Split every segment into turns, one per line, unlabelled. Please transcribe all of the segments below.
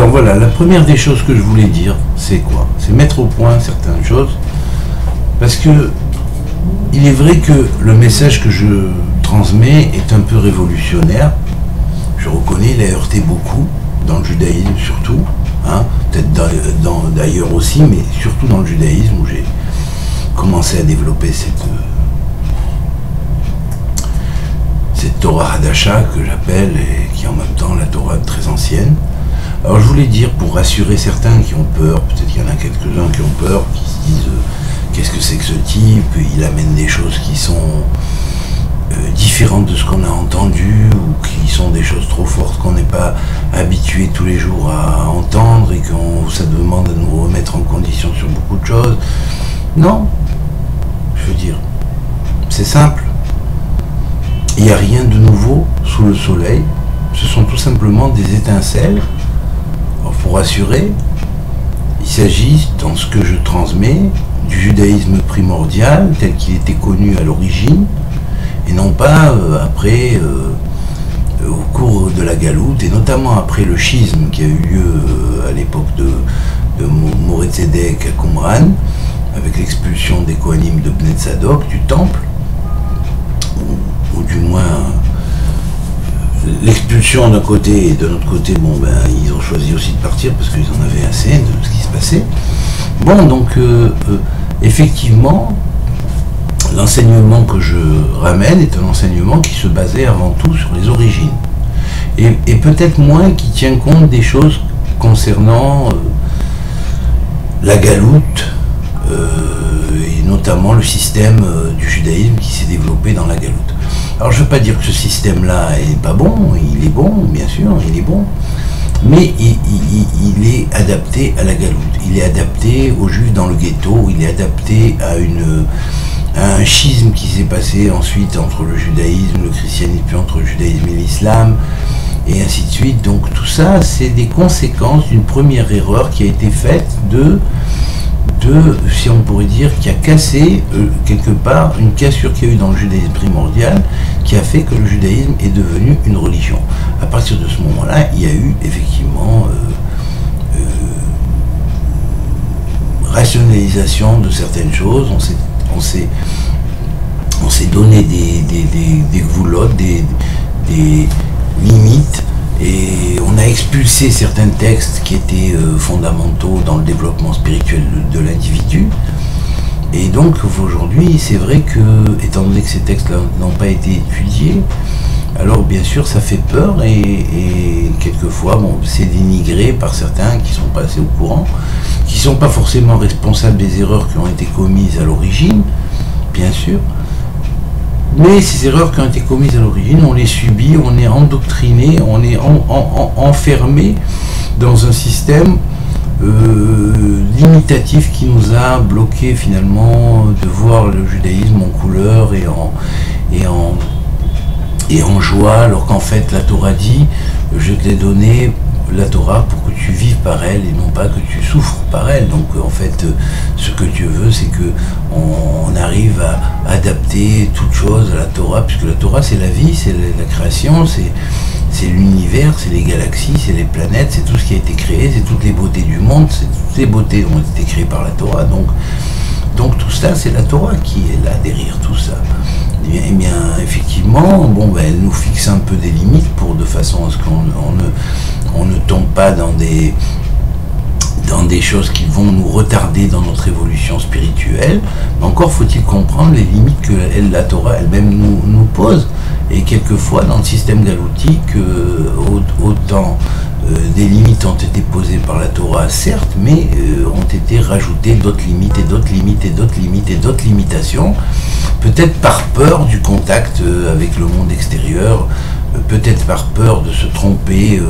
Alors voilà, la première des choses que je voulais dire, c'est quoi? C'est mettre au point certaines choses, parce que il est vrai que le message que je transmets est un peu révolutionnaire. Je reconnais, il a heurté beaucoup, dans le judaïsme surtout, hein, peut-être d'ailleurs aussi, mais surtout dans le judaïsme où j'ai commencé à développer cette Torah Hadasha que j'appelle, et qui est en même temps la Torah très ancienne. Alors je voulais dire, pour rassurer certains qui ont peur, peut-être qu'il y en a quelques-uns qui ont peur, qui se disent qu'est-ce que c'est que ce type, il amène des choses qui sont différentes de ce qu'on a entendu, ou qui sont des choses trop fortes qu'on n'est pas habitué tous les jours à entendre, et que ça demande à nous remettre en condition sur beaucoup de choses. Non, je veux dire, c'est simple. Il n'y a rien de nouveau sous le soleil, ce sont tout simplement des étincelles. Alors pour rassurer, il s'agit, dans ce que je transmets, du judaïsme primordial tel qu'il était connu à l'origine, et non pas après, au cours de la galoute, et notamment après le schisme qui a eu lieu à l'époque de Moré Tzedek à Qumran, avec l'expulsion des Kohanim de Bnei Tzadok du temple, ou du moins l'expulsion d'un côté, et de l'autre côté, bon ben ils ont choisi aussi de partir parce qu'ils en avaient assez de ce qui se passait. Bon, donc effectivement, l'enseignement que je ramène est un enseignement qui se basait avant tout sur les origines, et peut-être moins qui tient compte des choses concernant la galoute, et notamment le système du judaïsme qui s'est développé dans la galoute. Alors je ne veux pas dire que ce système-là n'est pas bon, il est bon, bien sûr, il est bon, mais il est adapté à la galoute, il est adapté aux Juifs dans le ghetto, il est adapté à un schisme qui s'est passé ensuite entre le judaïsme, le christianisme, puis entre le judaïsme et l'islam, et ainsi de suite. Donc tout ça, c'est des conséquences d'une première erreur qui a été faite si on pourrait dire, qui a cassé quelque part une cassure qu'il y a eu dans le judaïsme primordial, qui a fait que le judaïsme est devenu une religion. À partir de ce moment-là, il y a eu effectivement rationalisation de certaines choses, on s'est donné des gvoulottes, des limites, et on a expulsé certains textes qui étaient fondamentaux dans le développement spirituel de l'individu. Et donc aujourd'hui, c'est vrai que, étant donné que ces textes-là n'ont pas été étudiés, alors bien sûr ça fait peur, et quelquefois bon, c'est dénigré par certains qui sont pas assez au courant, qui ne sont pas forcément responsables des erreurs qui ont été commises à l'origine, bien sûr. Mais ces erreurs qui ont été commises à l'origine, on les subit, on est endoctriné, on est enfermé dans un système limitatif qui nous a bloqué finalement de voir le judaïsme en couleur et en joie, alors qu'en fait la Torah dit « je t'ai donné la Torah pour que tu vives par elle et non pas que tu souffres par elle ». Donc en fait ce que Dieu veut, c'est que on arrive à adapter toute chose à la Torah, puisque la Torah c'est la vie, c'est la création, c'est l'univers, c'est les galaxies, c'est les planètes, c'est tout ce qui a été créé, c'est toutes les beautés du monde, c'est toutes les beautés qui ont été créées par la Torah. Donc tout ça, c'est la Torah qui est là derrière tout ça. Eh bien effectivement, bon, ben, elle nous fixe un peu des limites de façon à ce qu'on ne tombe pas dans des choses qui vont nous retarder dans notre évolution spirituelle. Mais encore faut-il comprendre les limites que la Torah elle-même nous pose. Et quelquefois, dans le système galoutique, autant des limites ont été posées par la Torah, certes, mais ont été rajoutées d'autres limites et d'autres limites et d'autres limites et d'autres limitations, peut-être par peur du contact avec le monde extérieur, peut-être par peur de se tromper,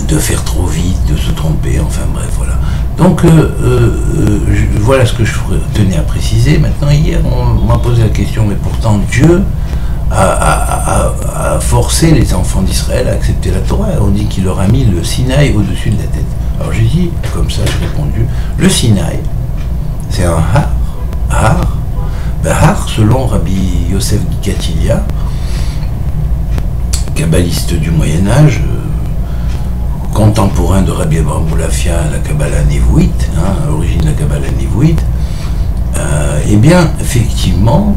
de faire trop vite, de se tromper, enfin bref, voilà. Donc voilà ce que je tenais à préciser. Maintenant, hier, on m'a posé la question, mais pourtant Dieu a forcé les enfants d'Israël à accepter la Torah. On dit qu'il leur a mis le Sinaï au-dessus de la tête. Alors j'ai dit, comme ça j'ai répondu, le Sinaï, c'est un har. Har, selon Rabbi Yosef Gikatilia, kabbaliste du Moyen-Âge, contemporain de Rabbi Abraham Boulafia, la Kabbalah névouite, à l'origine de la Kabbalah névouite, eh bien, effectivement,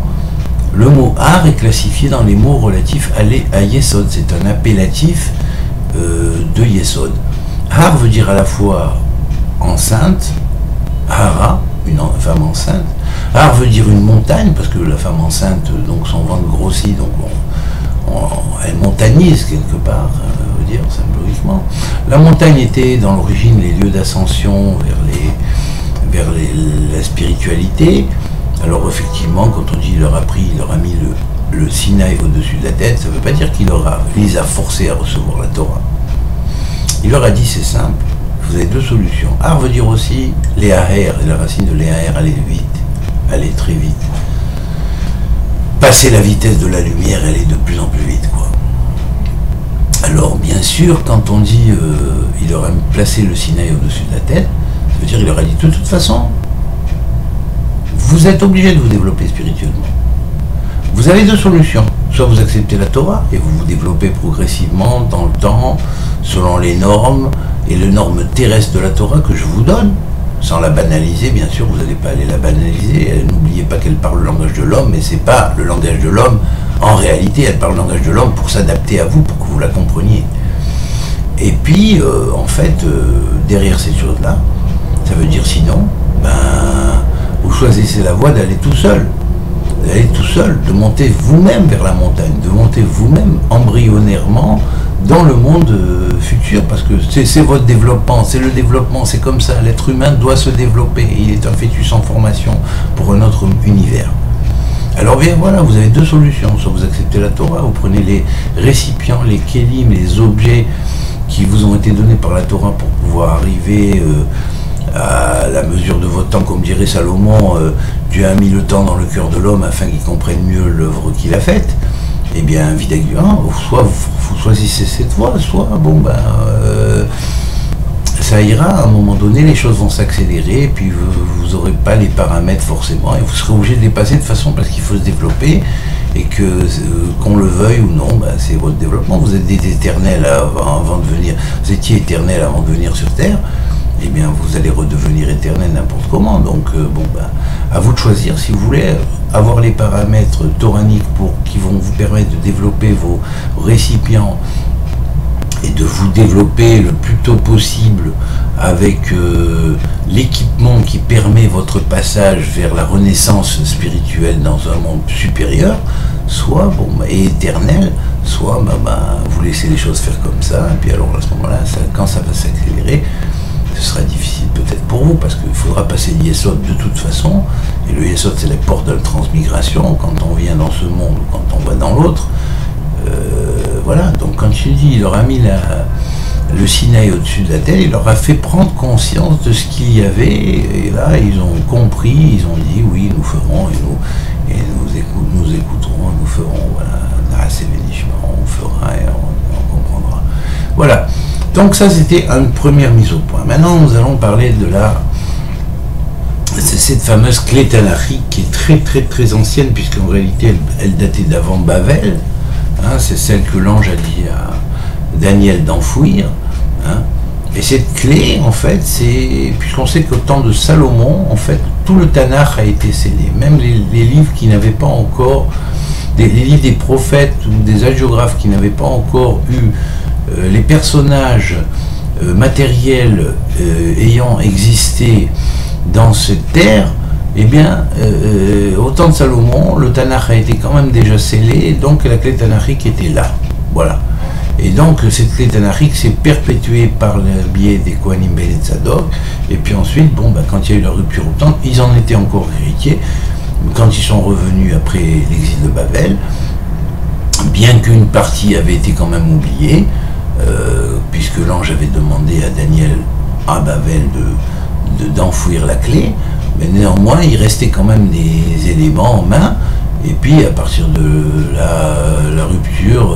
le mot art est classifié dans les mots relatifs à Yesod. C'est un appellatif de Yesod. Har veut dire à la fois enceinte, Hara, une femme enceinte. Har veut dire une montagne, parce que la femme enceinte, donc son ventre grossit, donc elle montagnise quelque part, veut dire symboliquement. La montagne était dans l'origine les lieux d'ascension vers la spiritualité. Alors effectivement, quand on dit il leur a mis le Sinaï au-dessus de la tête, ça ne veut pas dire qu'il les a forcés à recevoir la Torah. Il leur a dit c'est simple, vous avez deux solutions. Ar veut dire aussi Léaher, et la racine de Léaher, aller vite, aller très vite. Passer la vitesse de la lumière, elle est de plus en plus vite, quoi. Alors bien sûr, quand on dit il leur a placé le Sinaï au-dessus de la tête, ça veut dire il leur a dit de toute façon, vous êtes obligé de vous développer spirituellement. Vous avez deux solutions. Soit vous acceptez la Torah et vous vous développez progressivement dans le temps, selon les normes et les normes terrestres de la Torah que je vous donne, sans la banaliser, bien sûr, vous n'allez pas aller la banaliser. N'oubliez pas qu'elle parle le langage de l'homme, mais ce n'est pas le langage de l'homme. En réalité, elle parle le langage de l'homme pour s'adapter à vous, pour que vous la compreniez. Et puis, en fait, derrière ces choses-là, ça veut dire sinon, vous choisissez la voie d'aller tout seul. D'aller tout seul, de monter vous-même vers la montagne, de monter vous-même embryonnairement dans le monde futur, parce que c'est votre développement, c'est le développement, c'est comme ça, l'être humain doit se développer, il est un fœtus en formation pour un autre univers. Alors bien voilà, vous avez deux solutions, soit vous acceptez la Torah, vous prenez les récipients, les kélim, les objets qui vous ont été donnés par la Torah pour pouvoir arriver à la mesure de votre temps, comme dirait Salomon, Dieu a mis le temps dans le cœur de l'homme afin qu'il comprenne mieux l'œuvre qu'il a faite. Eh bien, Vidaguan, soit vous choisissez cette voie, soit ça ira, à un moment donné, les choses vont s'accélérer, et puis vous n'aurez pas les paramètres forcément, et vous serez obligé de les passer de façon parce qu'il faut se développer, et que qu'on le veuille ou non, c'est votre développement. Vous êtes des éternels avant de venir, vous étiez éternels avant de venir sur Terre. Eh bien, vous allez redevenir éternel n'importe comment. Donc, à vous de choisir si vous voulez avoir les paramètres toraniques qui vont vous permettre de développer vos récipients et de vous développer le plus tôt possible avec l'équipement qui permet votre passage vers la renaissance spirituelle dans un monde supérieur, soit éternel, soit vous laissez les choses faire comme ça, et puis alors à ce moment-là, quand ça va s'accélérer, ce sera difficile peut-être pour vous, parce qu'il faudra passer l'Yesod de toute façon, et le Yesod c'est la porte de la transmigration, quand on vient dans ce monde ou quand on va dans l'autre. Voilà, donc quand il dit, il leur a mis le Sinaï au-dessus de la tête, il leur a fait prendre conscience de ce qu'il y avait, et là ils ont compris, ils ont dit oui, nous ferons, nous écouterons, nous ferons, voilà, on fera et on comprendra. Voilà. Donc ça c'était une première mise au point. Maintenant nous allons parler de cette fameuse clé tanachique qui est très très très ancienne, puisqu'en réalité elle datait d'avant Bavel. C'est celle que l'ange a dit à Daniel d'enfouir. Et cette clé, en fait, puisqu'on sait qu'au temps de Salomon, en fait, tout le Tanakh a été scellé. Même les livres qui n'avaient pas encore, les livres des prophètes ou des hagiographes qui n'avaient pas encore eu les personnages matériels ayant existé dans cette terre, eh bien, au temps de Salomon, le Tanakh a été quand même déjà scellé, donc la clé tanachique était là. Voilà. Et donc, cette clé tanachique s'est perpétuée par le biais des Kohanim Bnei Tzadok, et puis ensuite, quand il y a eu la rupture au temple, ils en étaient encore héritiers. Quand ils sont revenus après l'exil de Babel, bien qu'une partie avait été quand même oubliée, puisque l'ange avait demandé à Daniel, à Babel, d'enfouir la clé, mais néanmoins il restait quand même des éléments en main, et puis à partir de la rupture,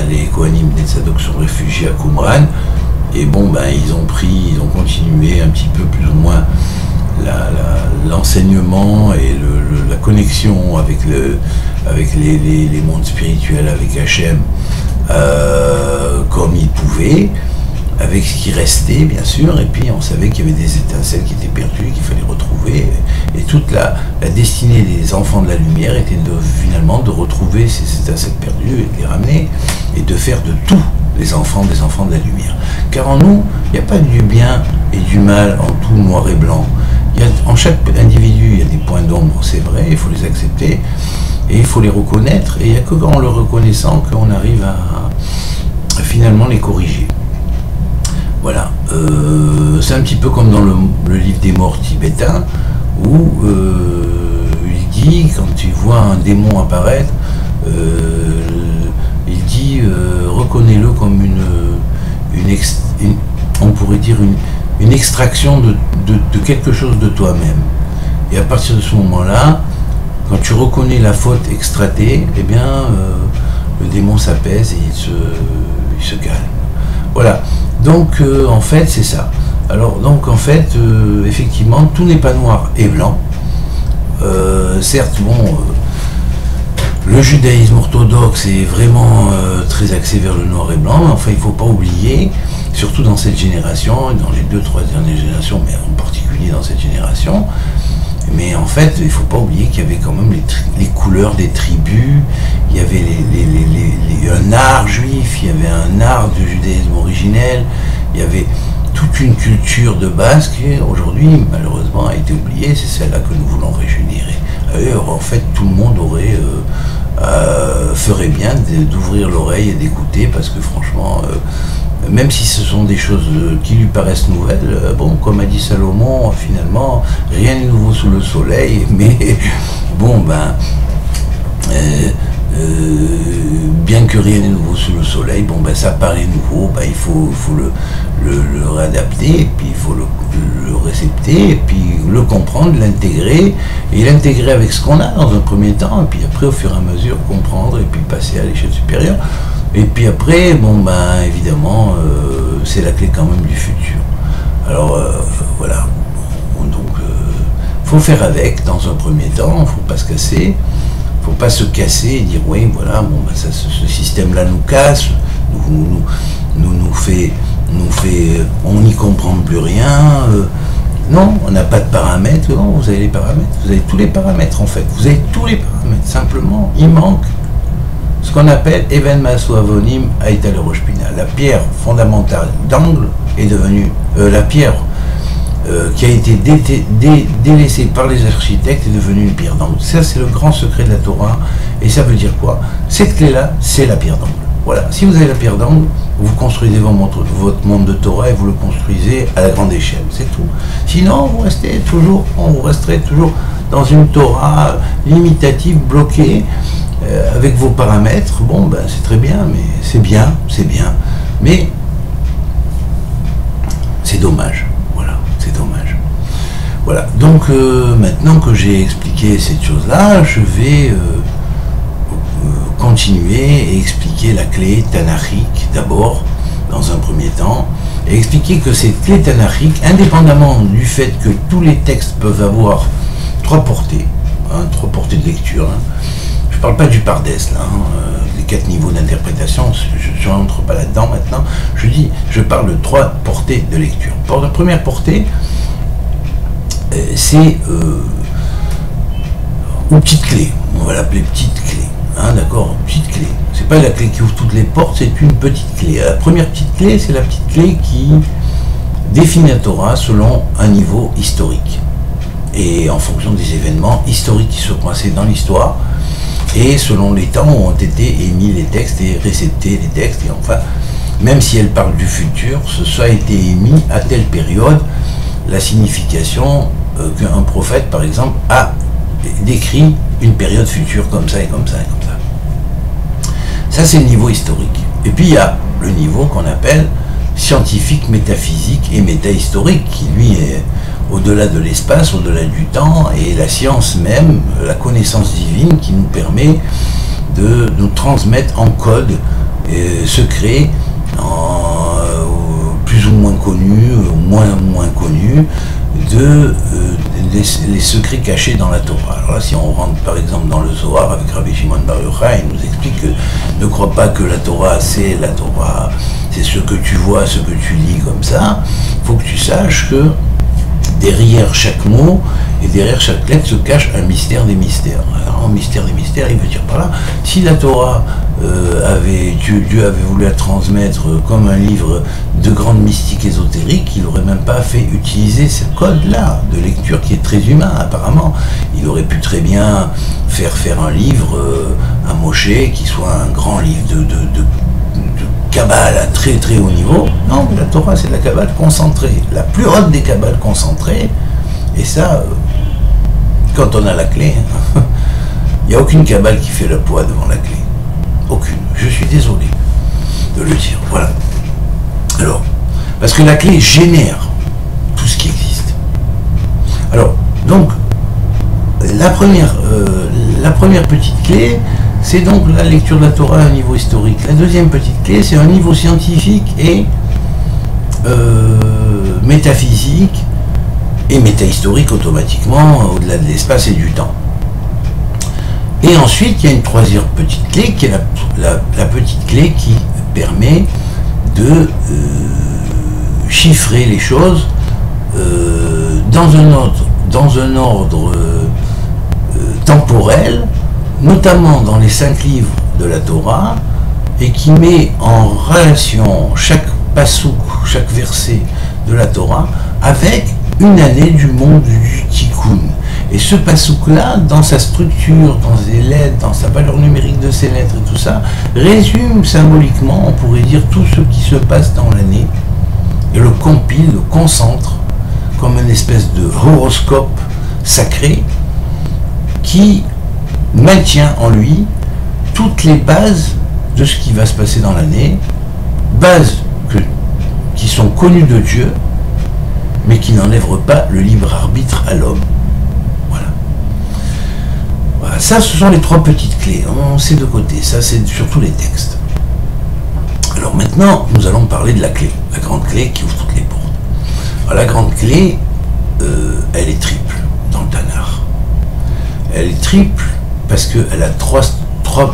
les Kohanim Bnei Tzadok sont réfugiés à Qumran, et ils ont continué un petit peu plus ou moins l'enseignement et la connexion avec les mondes spirituels, avec Hachem, comme il pouvait, avec ce qui restait bien sûr, et puis on savait qu'il y avait des étincelles qui étaient perdues, qu'il fallait retrouver, et toute la destinée des enfants de la lumière était finalement de retrouver ces étincelles perdues et de les ramener, et de faire de tous les enfants des enfants de la lumière. Car en nous, il n'y a pas du bien et du mal en tout noir et blanc. En chaque individu, il y a des points d'ombre, c'est vrai, il faut les accepter, et il faut les reconnaître, et il n'y a que en le reconnaissant qu'on arrive à finalement les corriger. Voilà, c'est un petit peu comme dans le livre des morts tibétains, où il dit, quand tu vois un démon apparaître, il dit reconnais-le comme on pourrait dire une extraction de quelque chose de toi-même. Et à partir de ce moment-là, quand tu reconnais la faute extratée, eh bien le démon s'apaise et il se calme. Voilà. Donc en fait c'est ça. Alors donc en fait effectivement tout n'est pas noir et blanc. Certes bon le judaïsme orthodoxe est vraiment très axé vers le noir et blanc, mais enfin il ne faut pas oublier, surtout dans cette génération, dans les 2-3 dernières générations, mais en particulier dans cette génération, mais en fait il ne faut pas oublier qu'il y avait quand même les couleurs des tribus, il y avait un art juif, il y avait un art du judaïsme originel, il y avait toute une culture de base qui aujourd'hui malheureusement a été oubliée, c'est celle-là que nous voulons régénérer. En fait tout le monde ferait bien d'ouvrir l'oreille et d'écouter, parce que franchement même si ce sont des choses qui lui paraissent nouvelles, bon, comme a dit Salomon, finalement rien n'est nouveau sous le soleil, mais bon ben bien que rien n'est nouveau sous le soleil, bon ben ça paraît nouveau, ben il faut le réadapter, et puis il faut le récepter, et puis le comprendre, l'intégrer, et l'intégrer avec ce qu'on a dans un premier temps, et puis après au fur et à mesure comprendre, et puis passer à l'échelle supérieure, et puis après, bon ben évidemment c'est la clé quand même du futur. Alors voilà, donc faut faire avec dans un premier temps, faut pas se casser. Faut pas se casser et dire oui voilà bon ben ça, ce système là nous casse, nous fait on n'y comprend plus rien, non, on n'a pas de paramètres, non, vous avez les paramètres, vous avez tous les paramètres en fait, vous avez tous les paramètres, simplement il manque ce qu'on appelle Even Masu Avonim Aïta le Rosh Pina. La pierre fondamentale d'angle est devenue la pierre qui a été délaissée par les architectes est devenue une pierre d'angle. Ça, c'est le grand secret de la Torah. Et ça veut dire quoi? Cette clé-là, c'est la pierre d'angle. Voilà. Si vous avez la pierre d'angle, vous construisez votre monde de Torah et vous le construisez à la grande échelle. C'est tout. Sinon, vous resterez toujours dans une Torah limitative, bloquée, avec vos paramètres. Bon, ben, c'est très bien, mais c'est bien. Mais c'est dommage. C'est dommage. Voilà, donc maintenant que j'ai expliqué cette chose-là, je vais continuer et expliquer la clé tanachique d'abord, dans un premier temps, et expliquer que cette clé tanachique, indépendamment du fait que tous les textes peuvent avoir 3 portées, 3 portées de lecture, je ne parle pas du Pardes, là, les 4 niveaux d'interprétation, je n'entre pas là-dedans maintenant, je parle de 3 portées de lecture. Pour la première portée, c'est une petite clé, on va l'appeler petite clé, d'accord, petite clé. C'est pas la clé qui ouvre toutes les portes, c'est une petite clé. La première petite clé, c'est la petite clé qui définit la Torah selon un niveau historique, et en fonction des événements historiques qui se sont passés dans l'histoire, et selon les temps où ont été émis les textes et réceptés les textes, et enfin, même si elle parle du futur, ça a été émis à telle période, la signification qu'un prophète, par exemple, a décrit une période future comme ça et comme ça et comme ça. Ça, c'est le niveau historique. Et puis, il y a le niveau qu'on appelle scientifique, métaphysique et métahistorique, qui, lui, est au-delà de l'espace, au-delà du temps, et la science même, la connaissance divine qui nous permet de nous transmettre en code secret, plus ou moins connu, moins connu, les secrets cachés dans la Torah. Alors là, si on rentre par exemple dans le Zohar avec Rabbi Shimon Bar Yochai, il nous explique que ne crois pas que la Torah, c'est ce que tu vois, ce que tu lis comme ça. Il faut que tu saches que derrière chaque mot et derrière chaque lettre se cache un mystère des mystères. Alors, un mystère des mystères, il veut dire par là, si la Torah Dieu avait voulu la transmettre comme un livre de grande mystique ésotérique, il n'aurait même pas fait utiliser ce code-là de lecture qui est très humain apparemment. Il aurait pu très bien faire un livre, un Moshe, qui soit un grand livre de Kabbale à très très haut niveau. Non, mais la Torah c'est de la Kabbale concentrée, la plus haute des Kabbales concentrées, et ça, quand on a la clé, il n'y a aucune Kabbale qui fait le poids devant la clé. Aucune. Je suis désolé de le dire. Voilà. Alors, parce que la clé génère tout ce qui existe. Alors, donc, la première petite clé, c'est donc la lecture de la Torah à un niveau historique. La deuxième petite clé, c'est un niveau scientifique et métaphysique et métahistorique automatiquement, au-delà de l'espace et du temps. Et ensuite, il y a une troisième petite clé, qui est la petite clé qui permet de chiffrer les choses dans un ordre temporel, notamment dans les 5 livres de la Torah, et qui met en relation chaque passouk, chaque verset de la Torah, avec une année du monde du Tikkun. Et ce passouk-là, dans sa structure, dans ses lettres, dans sa valeur numérique de ses lettres et tout ça, résume symboliquement, on pourrait dire, tout ce qui se passe dans l'année, et le compile, le concentre, comme une espèce de horoscope sacré, qui maintient en lui toutes les bases de ce qui va se passer dans l'année, bases qui sont connues de Dieu, mais qui n'enlèvent pas le libre arbitre à l'homme. Voilà. Voilà. Ça, ce sont les 3 petites clés. On sait de côté. Ça, c'est surtout les textes. Alors maintenant, nous allons parler de la clé. La grande clé qui ouvre toutes les portes. Alors, la grande clé, elle est triple dans le Tanakh. Elle est triple parce qu'elle a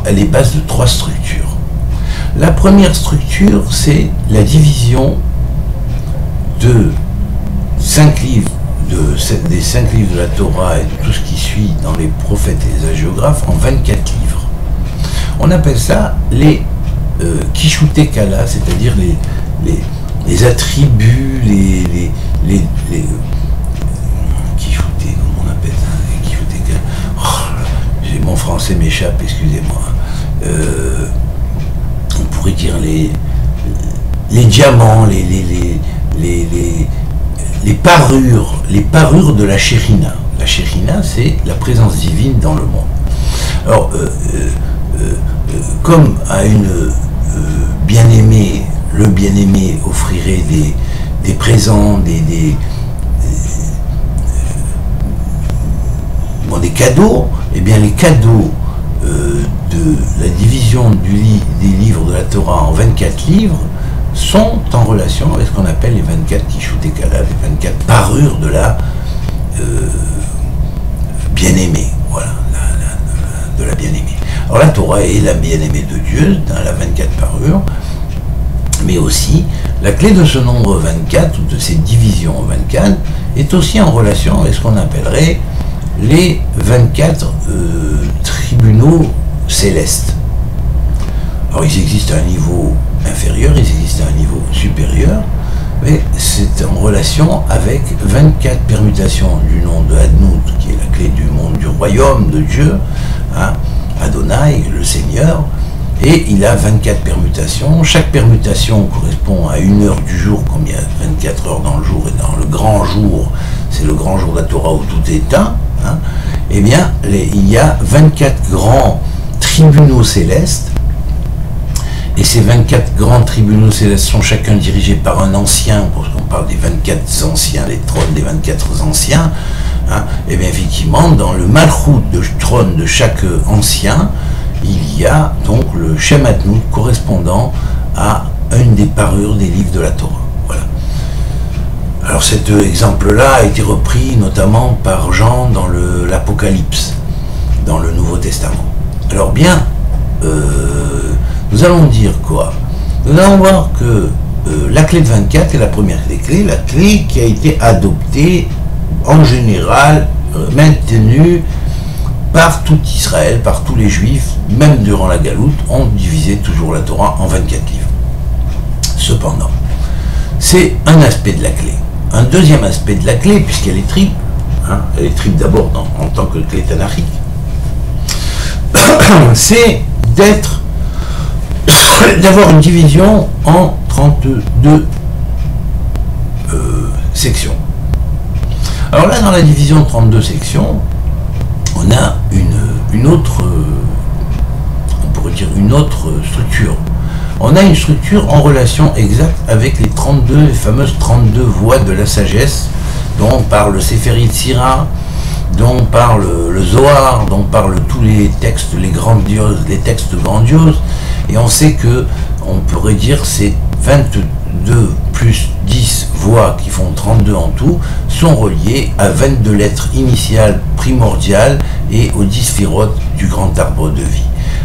elle est base de 3 structures. La première structure, c'est la division de 5 livres, des 5 livres de la Torah et de tout ce qui suit dans les prophètes et les hagiographes en 24 livres. On appelle ça les Kishute Kala, c'est-à-dire les attributs, les Kishute, comment on appelle ça, les Kishute Kala. Oh, mon français m'échappe, excusez-moi. On pourrait dire les diamants, les parures de la Shérina. La Shérina, c'est la présence divine dans le monde. Alors, comme à une bien-aimée, le bien-aimé offrirait des présents, des cadeaux, eh bien les cadeaux de la division des livres de la Torah en 24 livres sont en relation avec ce qu'on appelle les 24 Kishute Kala, les 24 parures de la bien-aimée, voilà, de la bien-aimée. Alors la Torah est la bien-aimée de Dieu, dans la 24 parures, mais aussi la clé de ce nombre 24, ou de cette division 24, est aussi en relation avec ce qu'on appellerait les 24 tribunaux célestes. Alors ils existent à un niveau inférieur, ils existent à un niveau supérieur, mais c'est en relation avec 24 permutations du nom de Adnout, qui est la clé du monde, du royaume de Dieu, hein, Adonai, le Seigneur, et il a 24 permutations. Chaque permutation correspond à une heure du jour, comme il y a 24 heures dans le jour, et dans le grand jour, c'est le grand jour de la Torah où tout est un, hein, eh bien, il y a 24 grands tribunaux célestes, et ces 24 grands tribunaux célestes sont chacun dirigés par un ancien, parce qu'on parle des 24 anciens, les trônes des 24 anciens, hein, et bien effectivement, dans le malchout de trône de chaque ancien, il y a donc le Shem Adnout correspondant à une des parures des livres de la Torah. Voilà. Alors cet exemple-là a été repris notamment par Jean dans l'Apocalypse, dans le Nouveau Testament. Alors bien, nous allons dire quoi? Nous allons voir que la clé de 24 est la première des clés, la clé qui a été adoptée en général, maintenue par tout Israël, par tous les Juifs, même durant la Galoute, on divisait toujours la Torah en 24 livres. Cependant, c'est un aspect de la clé. Un deuxième aspect de la clé, puisqu'elle est triple, hein, elle est triple d'abord en tant que clé tanachique, c'est d'avoir une division en 32 sections. Alors là, dans la division de 32 sections, on a une autre, on pourrait dire une autre structure. On a une structure en relation exacte avec les fameuses 32 voies de la sagesse, dont parle le Sefer Yetzira, dont parle le Zohar, dont parlent tous les textes, les textes grandioses, et on sait que, on pourrait dire, ces 22 plus 10 voix qui font 32 en tout, sont reliées à 22 lettres initiales primordiales et aux 10 sphirotes du grand arbre de vie.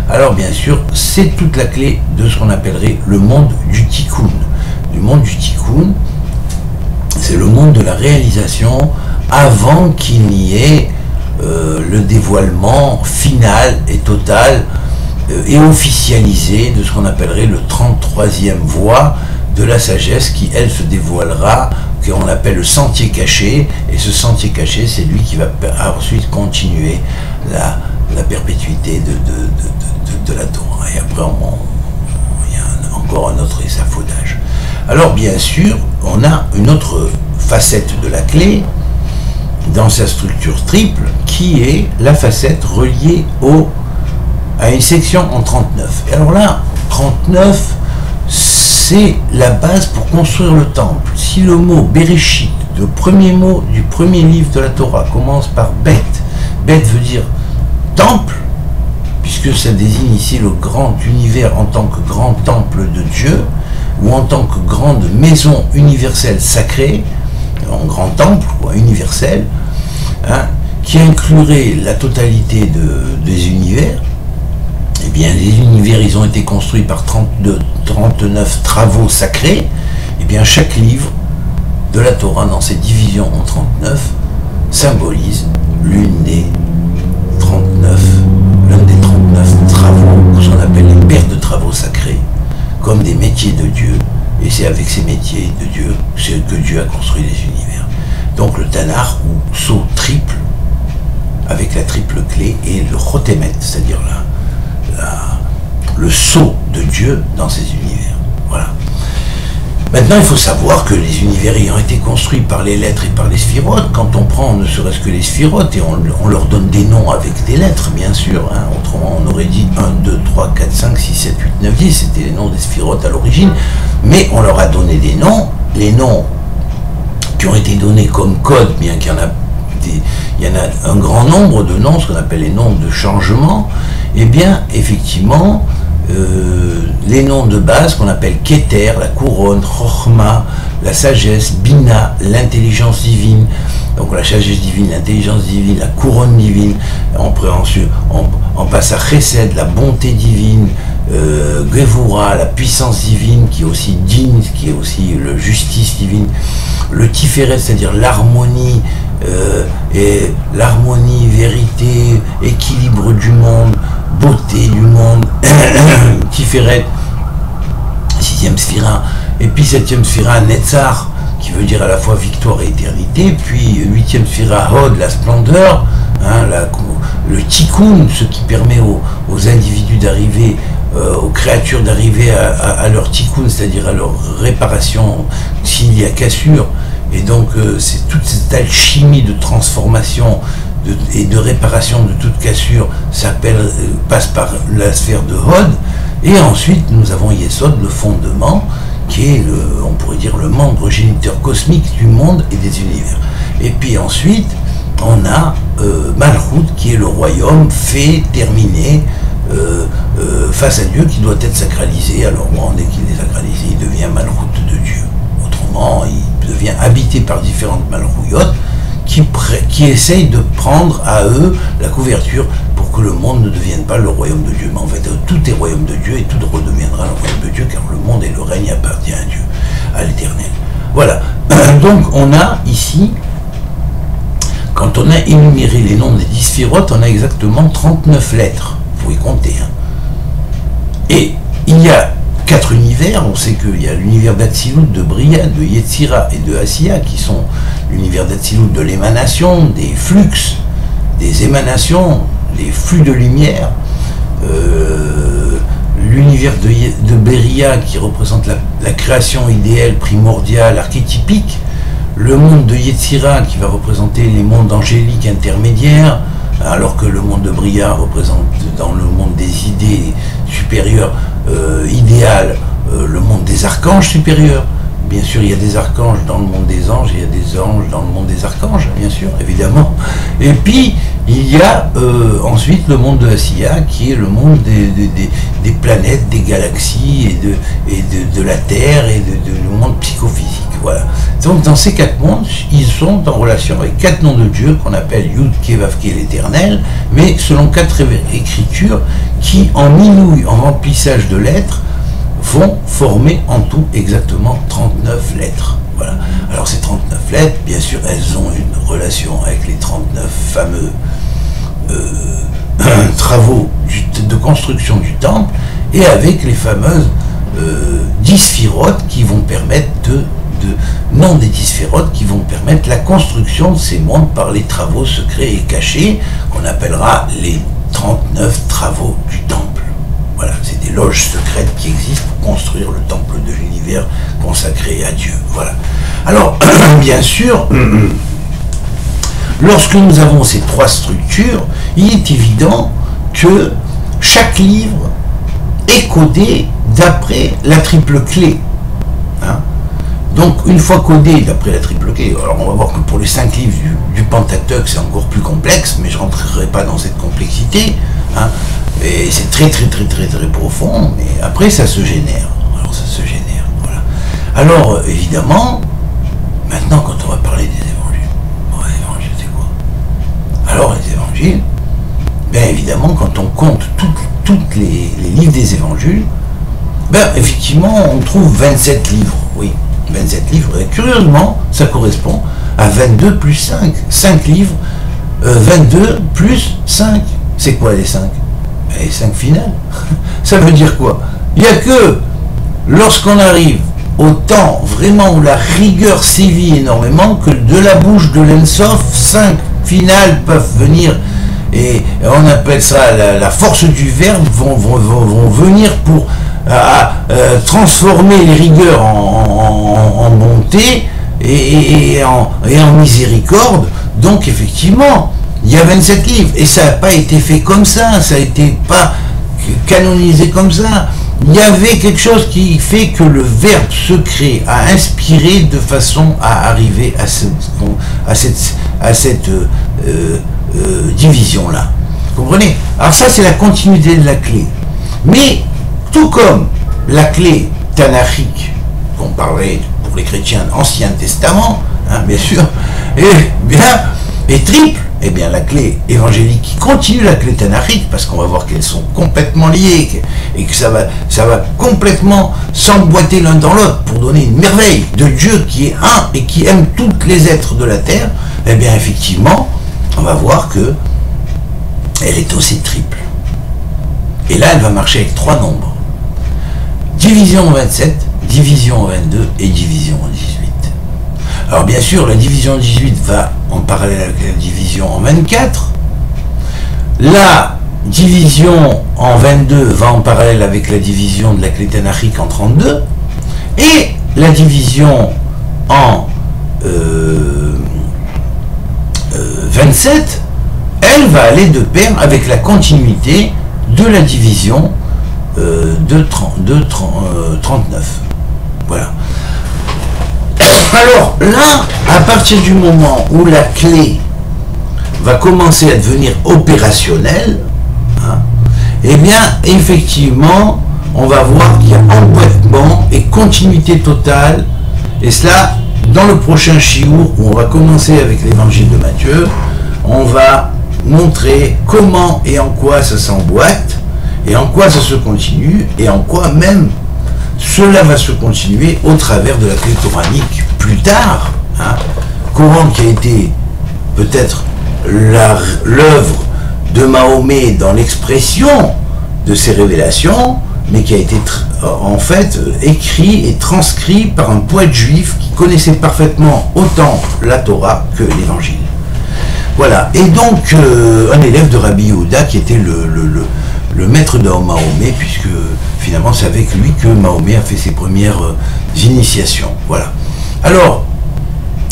Alors bien sûr, c'est toute la clé de ce qu'on appellerait le monde du Tikkun. Du monde du Tikkun, c'est le monde de la réalisation avant qu'il n'y ait le dévoilement final et total et officialisé de ce qu'on appellerait le 33e voie de la sagesse qui, elle, se dévoilera, qu'on appelle le sentier caché, et ce sentier caché, c'est lui qui va ensuite continuer la perpétuité de la Torah. Et après, il y a encore un autre échafaudage. Alors, bien sûr, on a une autre facette de la clé, dans sa structure triple, qui est la facette reliée à une section en 39. Et alors là, 39, c'est la base pour construire le temple. Si le mot Bereshit, le premier mot du premier livre de la Torah, commence par Bet, Bet veut dire temple, puisque ça désigne ici le grand univers en tant que grand temple de Dieu, ou en tant que grande maison universelle sacrée, en grand temple, quoi, universel, hein, qui inclurait la totalité des univers. Eh bien, les univers, ils ont été construits par 39 travaux sacrés. Eh bien, chaque livre de la Torah, dans ses divisions en 39, symbolise l'un des 39 travaux, que l'on appelle les pères de travaux sacrés, comme des métiers de Dieu. Et c'est avec ces métiers de Dieu que Dieu a construit les univers. Donc le Tanakh, ou sceau triple, avec la triple clé, et le Chotemet, c'est-à-dire le sceau de Dieu dans ces univers. Voilà. Maintenant, il faut savoir que les univers ayant été construits par les lettres et par les sphirotes, quand on prend ne serait-ce que les sphirotes, et on leur donne des noms avec des lettres, bien sûr, hein, autrement on aurait dit 1, 2, 3, 4, 5, 6, 7, 8, 9, 10, c'était les noms des sphirotes à l'origine, mais on leur a donné des noms, les noms qui ont été donnés comme code, bien qu'il y en a il y en a un grand nombre de noms, ce qu'on appelle les noms de changement, et bien effectivement les noms de base qu'on appelle Keter, la couronne, Chochma, la sagesse, Bina, l'intelligence divine, donc la sagesse divine, l'intelligence divine, la couronne divine, on passe à Chesed, la bonté divine, Gevura, la puissance divine, qui est aussi Din, qui est aussi la justice divine, le Tiferet, c'est-à-dire l'harmonie, et l'harmonie, vérité, équilibre du monde, beauté du monde, Tiferet, 6e sphira, et puis 7e sphira, Netzar, qui veut dire à la fois victoire et éternité, puis 8e sphira, Hod, la splendeur, hein, le Tikkun, ce qui permet aux individus d'arriver, aux créatures d'arriver à leur Tikkun, c'est-à-dire à leur réparation s'il y a cassure. Et donc c'est toute cette alchimie de transformation et de réparation de toute cassure passe par la sphère de Hod. Et ensuite nous avons Yesod, le fondement, qui est on pourrait dire le membre géniteur cosmique du monde et des univers. Et puis ensuite on a Malchut, qui est le royaume fait, terminé, face à Dieu, qui doit être sacralisé. Alors dès qu'il est sacralisé, il devient Malchut de Dieu, autrement moment, il devient habité par différentes malrouillottes qui essayent de prendre à eux la couverture pour que le monde ne devienne pas le royaume de Dieu. Mais en fait, tout est royaume de Dieu et tout redeviendra le royaume de Dieu, car le monde et le règne appartient à Dieu, à l'Éternel. Voilà. Donc on a ici, quand on a énuméré les noms des 10 sphirotes, on a exactement 39 lettres. Vous pouvez compter. Hein. Et il y a 4 univers. On sait qu'il y a l'univers d'Atsilut, de Bria, de Yetzira et de Asiya, qui sont l'univers d'Atsilut de l'émanation, des flux, des émanations, des flux de lumière. L'univers de Beria, qui représente la création idéale, primordiale, archétypique. Le monde de Yetzira, qui va représenter les mondes angéliques intermédiaires, alors que le monde de Bria représente, dans le monde des idées supérieures, idéales, le monde des archanges supérieurs. Bien sûr, il y a des archanges dans le monde des anges, il y a des anges dans le monde des archanges, bien sûr, évidemment. Et puis, il y a ensuite le monde de Asiya, qui est le monde des planètes, des galaxies, et de la Terre, et du monde psychophysique. Voilà. Donc, dans ces 4 mondes, ils sont en relation avec 4 noms de Dieu, qu'on appelle Yud, Kevavke, l'Éternel, mais selon 4 écritures, qui, en minouille, en remplissage de lettres, vont former en tout exactement 39 lettres. Voilà. Alors ces 39 lettres, bien sûr, elles ont une relation avec les 39 fameux travaux de construction du temple et avec les fameuses 10 sphirotes qui vont permettre non des 10 sphirotes qui vont permettre la construction de ces mondes par les travaux secrets et cachés qu'on appellera les 39 travaux du temple. Voilà, c'est des loges secrètes qui existent pour construire le temple de l'univers consacré à Dieu. Voilà. Alors, bien sûr, lorsque nous avons ces 3 structures, il est évident que chaque livre est codé d'après la triple clé. Hein? Donc, une fois codé d'après la triple clé, alors on va voir que pour les 5 livres du Pentateuque, c'est encore plus complexe, mais je ne rentrerai pas dans cette complexité. Hein? Et c'est très profond, mais après ça se génère. Alors ça se génère, voilà. Alors évidemment, maintenant quand on va parler des évangiles, bon, les évangiles c'est quoi? Alors les évangiles, bien évidemment quand on compte toutes les livres des évangiles, ben effectivement on trouve 27 livres, oui, 27 livres, et curieusement ça correspond à 22 plus 5, 5 livres, 22 plus 5, c'est quoi les 5? Et 5 finales. Ça veut dire quoi? Il n'y a que lorsqu'on arrive au temps vraiment où la rigueur sévit énormément que de la bouche de l'Ensof, 5 finales peuvent venir, et on appelle ça la force du verbe, vont venir pour transformer les rigueurs en bonté et en miséricorde. Donc effectivement, il y a 27 livres, et ça n'a pas été fait comme ça n'a été pas canonisé comme ça. Il y avait quelque chose qui fait que le verbe secret a inspiré de façon à arriver à cette division-là. Vous comprenez? Alors ça, c'est la continuité de la clé. Mais, tout comme la clé tanachique, qu'on parlait pour les chrétiens d'Ancien Testament, hein, bien sûr, est triple, eh bien la clé évangélique qui continue la clé tanachique, parce qu'on va voir qu'elles sont complètement liées et que ça va complètement s'emboîter l'un dans l'autre pour donner une merveille de Dieu qui est un et qui aime tous les êtres de la terre. Eh bien effectivement, on va voir que elle est aussi triple. Et là, elle va marcher avec 3 nombres. Division en 27, division en 22 et division en 18. Alors bien sûr, la division en 18 va en parallèle avec la division en 24. La division en 22 va en parallèle avec la division de la clé tanachique en 32. Et la division en 27, elle va aller de pair avec la continuité de la division de 39. Voilà. Alors là, à partir du moment où la clé va commencer à devenir opérationnelle, hein, eh bien, effectivement, on va voir qu'il y a emboîtement et continuité totale Et cela, dans le prochain shiur, où on va commencer avec l'évangile de Matthieu, on va montrer comment et en quoi ça s'emboîte, et en quoi ça se continue, et en quoi même cela va se continuer au travers de la clé coranique plus tard. Coran qui a été peut-être l'œuvre de Mahomet dans l'expression de ses révélations, mais qui a été en fait écrit et transcrit par un poète juif qui connaissait parfaitement autant la Torah que l'évangile. Voilà, et donc un élève de Rabbi Yehuda qui était le maître de Mahomet, puisque finalement c'est avec lui que Mahomet a fait ses premières initiations. Voilà. Alors,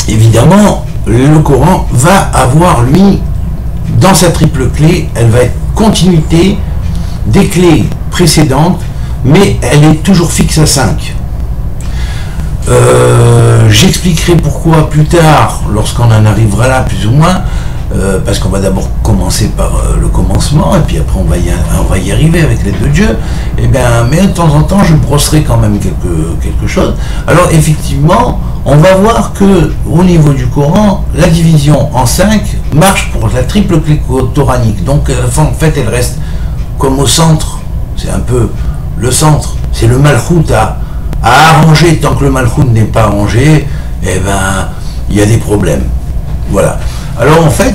évidemment, le Coran va avoir, lui, dans sa triple clé, elle va être continuité des clés précédentes, mais elle est toujours fixe à 5. J'expliquerai pourquoi plus tard, lorsqu'on en arrivera là, plus ou moins, parce qu'on va d'abord commencer par le commencement, et puis après on va y arriver avec l'aide de Dieu. Et bien, mais de temps en temps, je brosserai quand même quelque chose. Alors effectivement, on va voir que au niveau du Coran, la division en 5 marche pour la triple clé toranique. Donc en fait, elle reste comme au centre. C'est un peu le centre. C'est le malchout à arranger. Tant que le malchout n'est pas arrangé, eh ben, il y a des problèmes. Voilà. Alors en fait,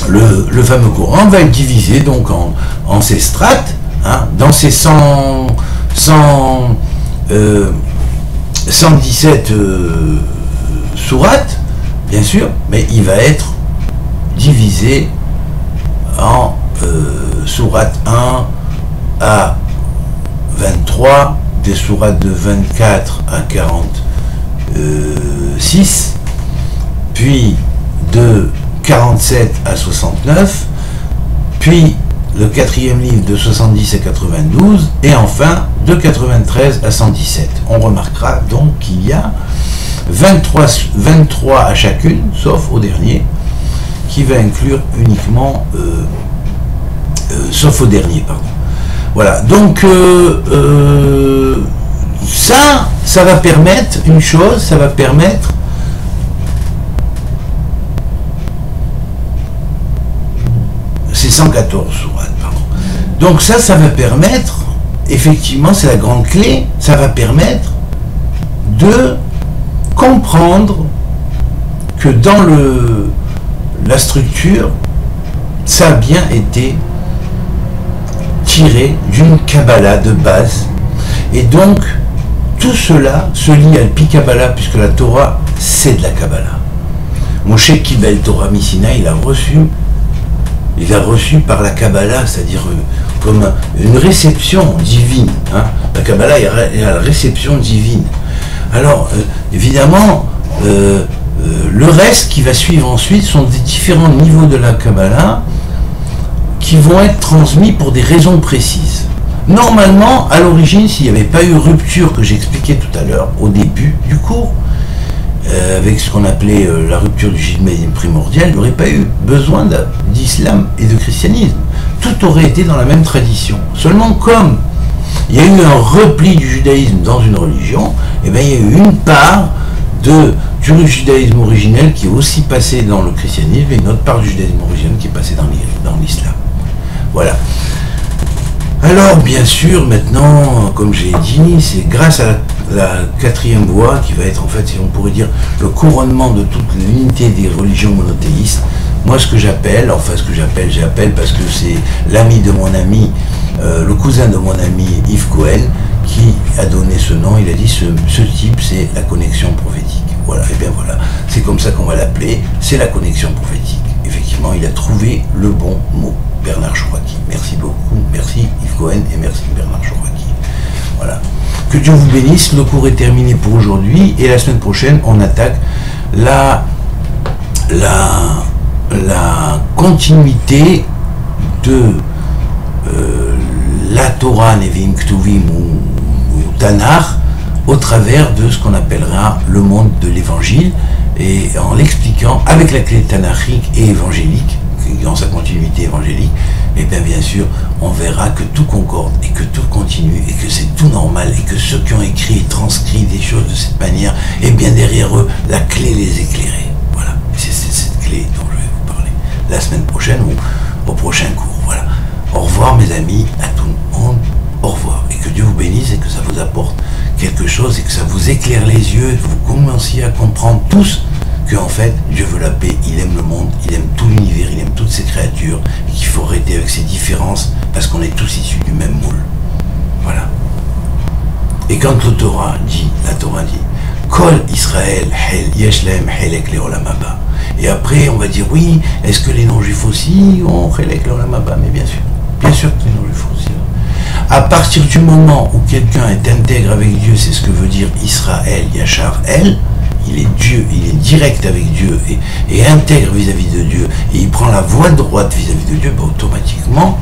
le fameux Coran va être divisé donc en ces strates, dans ces 117 sourates, bien sûr, mais il va être divisé en sourates 1 à 23, des sourates de 24 à 46, puis de 47 à 69, puis le quatrième livre de 70 à 92, et enfin de 93 à 117. On remarquera donc qu'il y a 23 à chacune, sauf au dernier, qui va inclure uniquement, sauf au dernier, pardon. Voilà, donc ça va permettre une chose, ça va permettre c'est 114 sourates, pardon. Donc ça va permettre, effectivement, c'est la grande clé, ça va permettre de comprendre que dans la structure, ça a bien été tiré d'une Kabbalah de base. Et donc, tout cela se lie à l'Pi Kabbalah, puisque la Torah, c'est de la Kabbalah. Moshe Kibel Torah Missina, il a reçu par la Kabbalah, c'est-à-dire comme une réception divine. La Kabbalah est la réception divine. Alors, évidemment, le reste qui va suivre ensuite sont des différents niveaux de la Kabbalah qui vont être transmis pour des raisons précises. Normalement, à l'origine, s'il n'y avait pas eu rupture que j'expliquais tout à l'heure, au début du cours, avec ce qu'on appelait la rupture du judaïsme primordial, il n'y aurait pas eu besoin d'islam et de christianisme. Tout aurait été dans la même tradition. Seulement comme il y a eu un repli du judaïsme dans une religion, et bien il y a eu une part du judaïsme originel qui est aussi passé dans le christianisme et une autre part du judaïsme originel qui est passé dans l'islam. Voilà. Alors, bien sûr, maintenant, comme j'ai dit, c'est grâce à la quatrième voie qui va être, en fait, si on pourrait dire, le couronnement de toute l'unité des religions monothéistes. Moi, j'appelle parce que c'est l'ami de mon ami, le cousin de mon ami Yves Cohen, qui a donné ce nom. Il a dit, ce type, c'est la connexion prophétique. Voilà, et bien voilà, c'est comme ça qu'on va l'appeler, c'est la connexion prophétique. Effectivement, il a trouvé le bon mot. Bernard Chouraki. Merci beaucoup, merci Yves Cohen et merci Bernard Chouraki. Voilà. Que Dieu vous bénisse, le cours est terminé pour aujourd'hui et la semaine prochaine on attaque la continuité de la Torah, Nevi'im, Ktuvim ou Tanakh au travers de ce qu'on appellera le monde de l'évangile et en l'expliquant avec la clé tanakhique et évangélique dans sa continuité évangélique, et bien sûr, on verra que tout concorde et que tout continue et que c'est tout normal et que ceux qui ont écrit et transcrit des choses de cette manière, et bien derrière eux, la clé les éclairait. Voilà, c'est cette clé dont je vais vous parler la semaine prochaine ou au prochain cours. Voilà. Au revoir mes amis, à tout le monde, au revoir. Et que Dieu vous bénisse et que ça vous apporte quelque chose et que ça vous éclaire les yeux et que vous commenciez à comprendre tous que en fait Dieu veut la paix, il aime le monde, il aime tout l'univers, il aime toutes ses créatures et qu'il faut arrêter avec ces différences parce qu'on est tous issus du même moule. Voilà. Et quand la Torah dit Kol Israël yesh lehem helek leolam haba. Et après on va dire oui, est-ce que les non-juifs aussi ont helek leolam haba? Mais bien sûr que les non-juifs aussi. À partir du moment où quelqu'un est intègre avec Dieu, c'est ce que veut dire Israël, Yachar El, il est Dieu, il est direct avec Dieu et intègre vis-à-vis de Dieu, et il prend la voie droite vis-à-vis de Dieu, automatiquement,